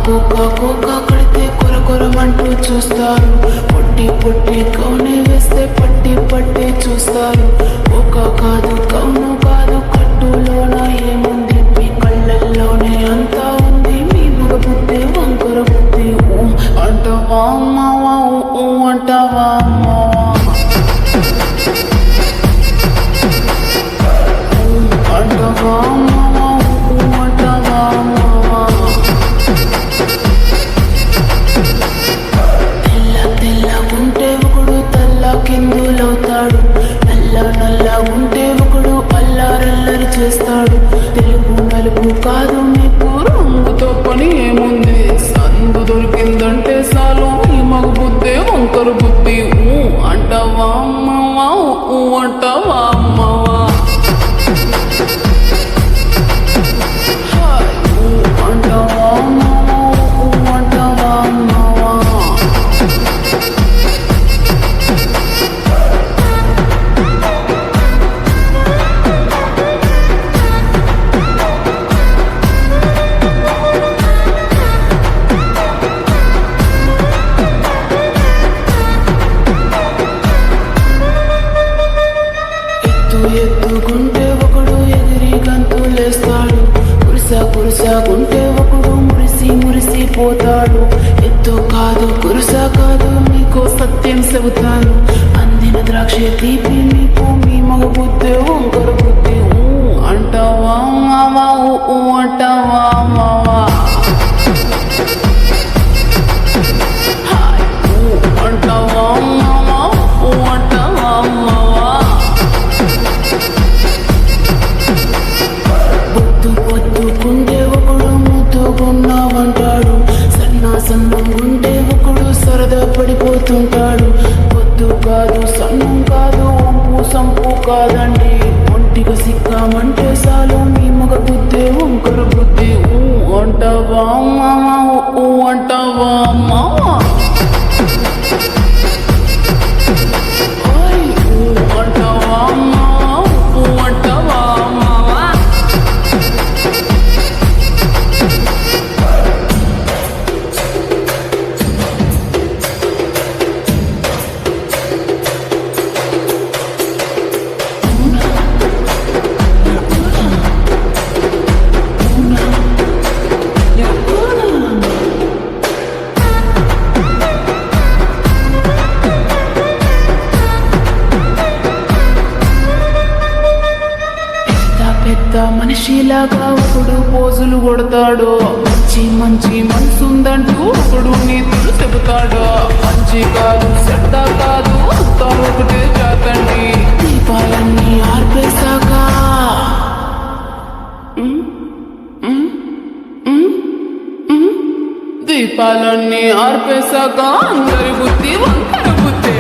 కోక కడితే కొరకొరమంటూ చూస్తారు. పొట్టి పొట్టి కౌనే వేస్తే పట్టి పట్టి చూస్తారు. ఒక కాదు కౌను కాదు కట్టులోన ఏముంది, మీ కళ్ళల్లోనే అంతా ఉంది. మీ మగ బుద్ధి వంకర బుద్ధి. అంటావా అమ్మావా అంటావా అమ్మావా అంటావా అమ్మావా అంటావా అమ్మావా. తెల్లగుంటే ఒకడు తల్ల కిందులవుతాడు. నల్లగుంటే ఒకడు అల్లారల్లరి చేస్తాడు. తెలుగు నలుగు కాదు నీకు రంగుతో పని ఏముంది. సందు దొరికిందంటే చాలు ఈ మగ బుద్ధి వంకర బుద్ధి. అంటావా అమ్మవా అంటావా అమ్మవా అంటావా అమ్మవా అంటావా అమ్మవా. ఎత్తుకుంటే ఒకడు ఎగిరి గంతులేస్తాడు. కురుసాగుంటే ఒకడు మురిసిపోతాడు. ఎత్తు కాదు కురుస కాదు నీకో సత్యం చెబుతాను. అందిన ద్రాక్ష తీపి నీకు మీ మగ బుద్ధి వంకర బుద్ధి. అంటావా మావా అంటావా మావా అంటావా మావా అంటావా మావా. పొద్దుకుంటే ఒకడు ముద్దుకున్నావంటాడు. సన్నంగుంటే ఒకడు సరదా పడిపోతుంటాడు. పొద్దు కాదు సన్నం కాదు వంపు సంపు కాదండి. ఒంటిగా సిక్కామంటే చాలు మీ మగ బుద్ధి వంకర బుద్ధి. అంటావా మావా అంటావా మావా అంటావా మావా అంటావా మావా. పెద్ద మనిషిలాగా ఒకడు పోజులు కొడతాడు. మంచి మనసుందంటూ ఒకడు నీతులు చెబుతాడు. మంచి కాదు చెడ్డ కాదు అంతా ఒకటే జాతండి. దీపాలన్నీ ఆర్పేశాక అందరి బుద్ధి వంకర బుద్ధి.